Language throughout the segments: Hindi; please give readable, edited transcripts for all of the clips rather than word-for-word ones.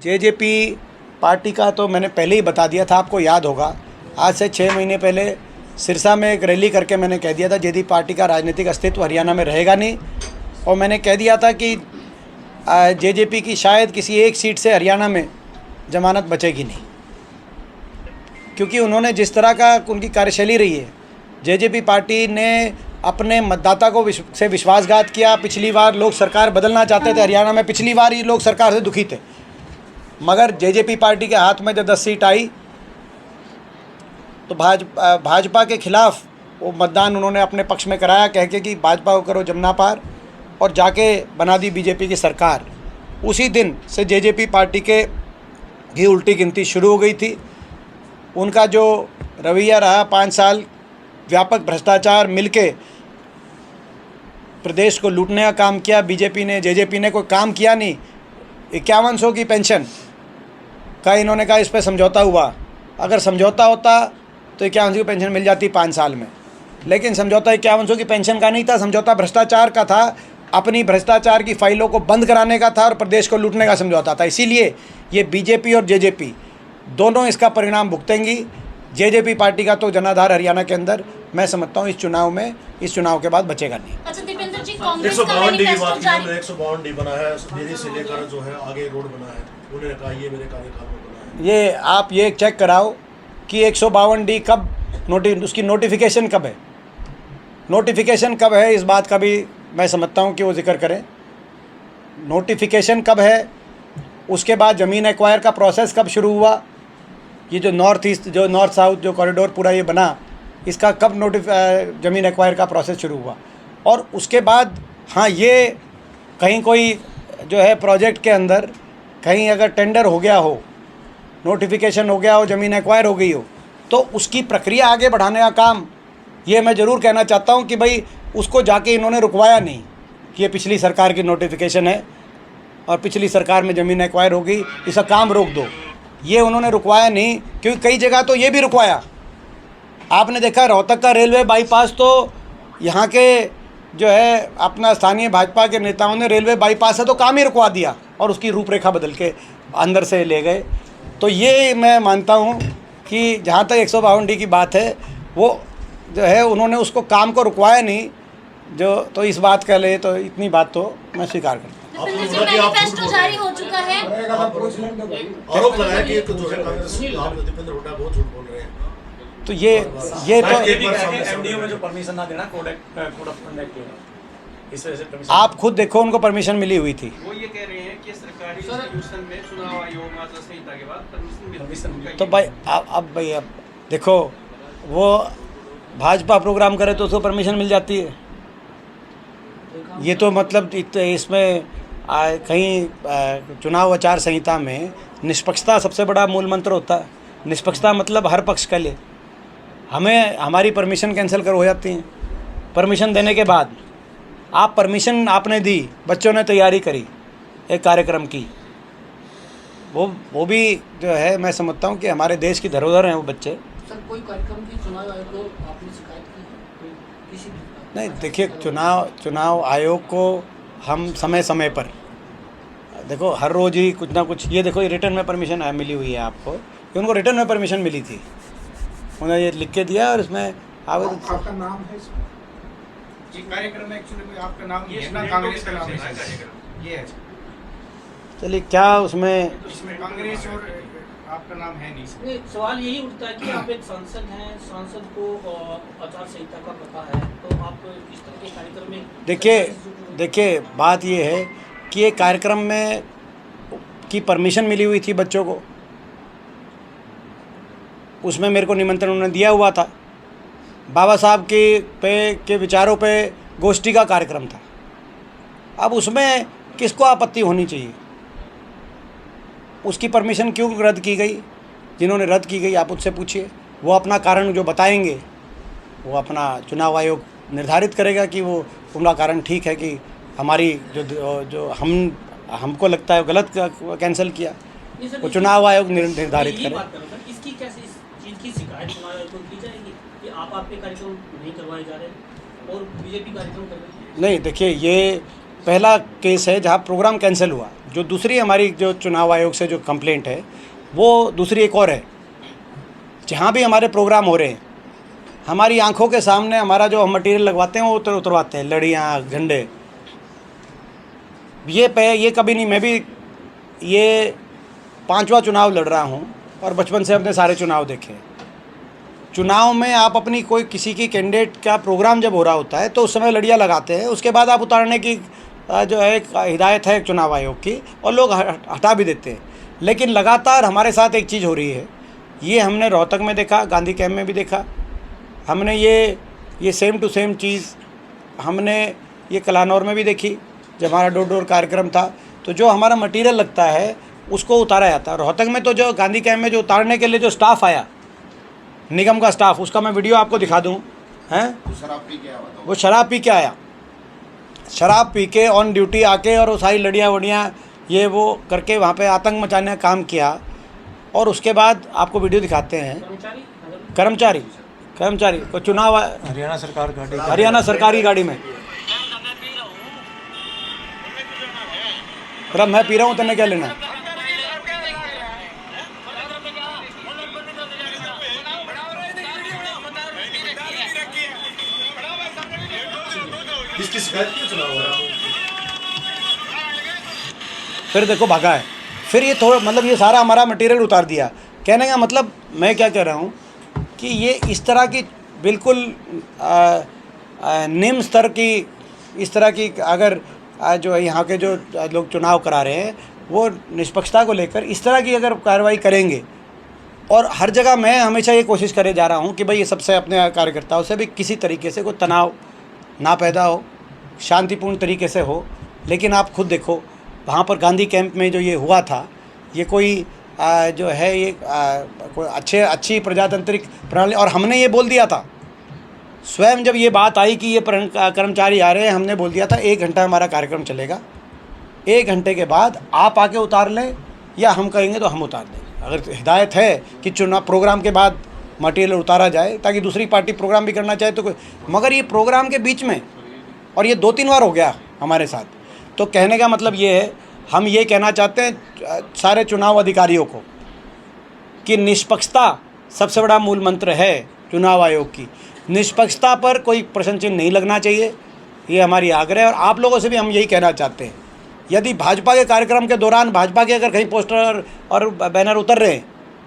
जेजेपी पार्टी का तो मैंने पहले ही बता दिया था, आपको याद होगा। आज से 6 महीने पहले सिरसा में एक रैली करके मैंने कह दिया था जेजेपी पार्टी का राजनीतिक अस्तित्व हरियाणा में रहेगा नहीं। और मैंने कह दिया था कि जेजेपी की शायद किसी एक सीट से हरियाणा में जमानत बचेगी नहीं, क्योंकि उन्होंने जिस तरह का उनकी कार्यशैली रही है, जेजेपी पार्टी ने अपने मतदाता को से विश्वासघात किया। पिछली बार लोग सरकार बदलना चाहते थे हरियाणा में, पिछली बार ही लोग सरकार से दुखी थे, मगर जेजेपी पार्टी के हाथ में जब 10 सीट आई तो भाजपा के खिलाफ वो मतदान उन्होंने अपने पक्ष में कराया, कह के कि भाजपा को करो जमना पार, और जाके बना दी बीजेपी की सरकार। उसी दिन से जेजेपी पार्टी की उल्टी गिनती शुरू हो गई थी। उनका जो रवैया रहा 5 साल, व्यापक भ्रष्टाचार मिलके प्रदेश को लूटने का काम किया बीजेपी ने। जेजेपी ने कोई काम किया नहीं। 5100 की पेंशन का इन्होंने कहा इस पर समझौता हुआ। अगर समझौता होता तो 5100 की पेंशन मिल जाती 5 साल में, लेकिन समझौता 5100 की पेंशन का नहीं था, समझौता भ्रष्टाचार का था। अपनी भ्रष्टाचार की फाइलों को बंद कराने का था और प्रदेश को लूटने का समझौता था। इसीलिए ये बीजेपी और जेजेपी दोनों इसका परिणाम भुगतेंगी। जेजेपी पार्टी का तो जनाधार हरियाणा के अंदर मैं समझता हूँ इस चुनाव के बाद बचेगा नहीं। अच्छा दीपेंद्र जी, कांग्रेस का 152D बना है, दिल्ली से लेकर जो है आगे रोड बना है, उन्होंने कहा ये मेरे कार्यकाल में बना है। ये आप ये चेक कराओ कि 152D कब उसकी नोटिफिकेशन कब है, नोटिफिकेशन कब है, इस बात का भी मैं समझता हूँ कि वो जिक्र करें। नोटिफिकेशन कब है, उसके बाद ज़मीन एक्वायर का प्रोसेस कब शुरू हुआ, ये जो नॉर्थ साउथ जो कॉरिडोर पूरा ये बना, इसका कब ज़मीन एक्वायर का प्रोसेस शुरू हुआ। और उसके बाद हाँ, ये कहीं कोई जो है प्रोजेक्ट के अंदर कहीं अगर टेंडर हो गया हो, नोटिफिकेशन हो गया हो, ज़मीन एक्वायर हो गई हो, तो उसकी प्रक्रिया आगे बढ़ाने का काम ये मैं ज़रूर कहना चाहता हूँ कि भाई उसको जाके इन्होंने रुकवाया नहीं कि ये पिछली सरकार की नोटिफिकेशन है और पिछली सरकार में ज़मीन एक्वायर हो गई, इसका काम रोक दो। ये उन्होंने रुकवाया नहीं, क्योंकि कई जगह तो ये भी रुकवाया। आपने देखा रोहतक का रेलवे बाईपास, तो यहाँ के जो है अपना स्थानीय भाजपा के नेताओं ने रेलवे बाईपास है तो काम ही रुकवा दिया और उसकी रूपरेखा बदल के अंदर से ले गए। तो ये मैं मानता हूँ कि जहाँ तक 152D की बात है, वो जो है उन्होंने उसको काम को रुकवाया नहीं, जो तो इस बात का ले तो इतनी बात तो मैं स्वीकार करता हूँ। मैनिफेस्टो जारी हो चुका है। आरोप लगाया कि जो है कांग्रेस दीपेंद्र हुड्डा बहुत झूठ बोल रहे हैं। तो ये तो एमडीओ में जो परमिशन ना देना कोड ऑफ कंडक्ट के, इस वजह से परमिशन आप खुद देखो, उनको परमिशन मिली हुई थी। वो ये कह रहे हैं कि सरकारी इंस्टीट्यूशन में चुनाव आयोग आचार संहिता के बाद परमिशन मिलती है। तो भाई अब देखो, वो भाजपा प्रोग्राम करे तो उसको परमिशन मिल जाती है। ये तो मतलब इसमें कहीं चुनाव आचार संहिता में निष्पक्षता सबसे बड़ा मूल मंत्र होता है। निष्पक्षता मतलब हर पक्ष के लिए। हमें हमारी परमिशन कैंसिल हो जाती हैं। परमिशन देने के बाद आप परमिशन आपने दी, बच्चों ने तैयारी करी एक कार्यक्रम की, वो भी जो है मैं समझता हूँ कि हमारे देश की धरोहर हैं वो बच्चे। सर, कोई कार्यक्रम की चुनाव आयोग को आपने शिकायत की है किसी भी? नहीं, देखिए चुनाव आयोग को हम समय समय पर देखो हर रोज़ ही कुछ ना कुछ, ये देखो ये रिटर्न में परमिशन मिली हुई है आपको, कि उनको रिटर्न में परमिशन मिली थी, उन्होंने ये लिख के दिया और इसमें आपका नाम है इसमें? ये कार्यक्रम में एक्चुअली आपका नाम ये है ना, कांग्रेस का नाम है ये है। चलिए क्या उसमें कांग्रेस और आपका नाम है नहीं। सवाल यही उठता है कि आप एक सांसद हैं, सांसद को आचार संहिता का पता है, तो आप किस तरह के कार्यक्रम में? देखिए बात ये है कि एक कार्यक्रम में की परमिशन मिली हुई थी बच्चों को, उसमें मेरे को निमंत्रण उन्होंने दिया हुआ था। बाबा साहब के विचारों पे गोष्ठी का कार्यक्रम था। अब उसमें किसको आपत्ति होनी चाहिए? उसकी परमिशन क्यों रद्द की गई? जिन्होंने रद्द की गई आप उससे पूछिए, वो अपना कारण जो बताएंगे वो अपना चुनाव आयोग निर्धारित करेगा कि वो उनका कारण ठीक है कि हमारी जो हमको लगता है गलत कैंसिल किया, वो चुनाव आयोग निर्धारित करे। इसकी कैसे इस चीज़ की शिकायत चुनाव आयोग को की जाएगी कि आप आपके कार्यक्रम नहीं करवाए जा रहे और बीजेपी कार्यक्रम कर रही है? नहीं, देखिए पहला केस है जहाँ प्रोग्राम कैंसिल हुआ। जो दूसरी हमारी जो चुनाव आयोग से जो कंप्लेंट है वो दूसरी एक और है, जहाँ भी हमारे प्रोग्राम हो रहे हैं हमारी आंखों के सामने हमारा जो हम मटेरियल लगवाते हैं वो उतरवाते हैं, लड़ियाँ, झंडे। ये कभी नहीं, मैं भी ये 5वां चुनाव लड़ रहा हूँ और बचपन से अपने सारे चुनाव देखे। चुनाव में आप अपनी कोई किसी की कैंडिडेट का प्रोग्राम जब हो रहा होता है तो उस समय लड़ियाँ लगाते हैं, उसके बाद आप उतारने की जो है एक हिदायत है चुनाव आयोग की और लोग हटा भी देते हैं। लेकिन लगातार हमारे साथ एक चीज़ हो रही है, ये हमने रोहतक में देखा, गांधी कैंप में भी देखा, हमने ये सेम टू सेम चीज़ हमने ये कलानौर में भी देखी जब हमारा डोर डोर कार्यक्रम था। तो जो हमारा मटेरियल लगता है उसको उतारा जाता है। रोहतक में तो जो गांधी कैंप में जो उतारने के लिए जो स्टाफ आया, निगम का स्टाफ, उसका मैं वीडियो आपको दिखा दूँ, हैं वो शराब पी के आया, शराब पी के ऑन ड्यूटी आके और वो सारी लड़ियाँ वड़ियाँ ये वो करके वहाँ पे आतंक मचाने का काम किया। और उसके बाद आपको वीडियो दिखाते हैं। कर्मचारी को चुनाव हरियाणा सरकार गाड़ी, हरियाणा सरकारी गाड़ी में, मैं पी रहा हूँ, तेने क्या लेना है? इसकी शिकायत क्यों चुनाव हो रहा है? फिर देखो भागा है। फिर ये थोड़ा मतलब ये सारा हमारा मटेरियल उतार दिया। कहने का मतलब मैं क्या कह रहा हूँ कि ये इस तरह की बिल्कुल निम्न स्तर की, इस तरह की अगर जो यहाँ के जो लोग चुनाव करा रहे हैं वो निष्पक्षता को लेकर इस तरह की अगर कार्रवाई करेंगे, और हर जगह मैं हमेशा ये कोशिश करे जा रहा हूँ कि भाई ये सबसे अपने कार्यकर्ताओं से भी किसी तरीके से कोई तनाव ना पैदा हो, शांतिपूर्ण तरीके से हो। लेकिन आप खुद देखो वहाँ पर गांधी कैंप में जो ये हुआ था, ये कोई जो है ये कोई अच्छी प्रजातांत्रिक प्रणाली, और हमने ये बोल दिया था स्वयं जब ये बात आई कि ये कर्मचारी आ रहे हैं, हमने बोल दिया था 1 घंटा हमारा कार्यक्रम चलेगा, 1 घंटे के बाद आप आके उतार लें या हम कहेंगे तो हम उतार देंगे। अगर हिदायत है कि चुनाव प्रोग्राम के बाद मटेरियल उतारा जाए ताकि दूसरी पार्टी प्रोग्राम भी करना चाहे तो कोई, मगर ये प्रोग्राम के बीच में, और ये 2-3 बार हो गया हमारे साथ। तो कहने का मतलब ये है, हम ये कहना चाहते हैं सारे चुनाव अधिकारियों को कि निष्पक्षता सबसे बड़ा मूल मंत्र है चुनाव आयोग की। निष्पक्षता पर कोई प्रश्न चिन्ह नहीं लगना चाहिए, ये हमारी आग्रह है। और आप लोगों से भी हम यही कहना चाहते हैं, यदि भाजपा के कार्यक्रम के दौरान भाजपा के अगर कहीं पोस्टर और बैनर उतर रहे हैं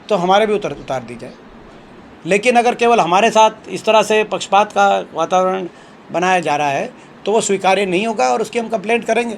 तो हमारे भी उतार दी जाए। लेकिन अगर केवल हमारे साथ इस तरह से पक्षपात का वातावरण बनाया जा रहा है तो वो स्वीकार्य नहीं होगा और उसकी हम कंप्लेंट करेंगे।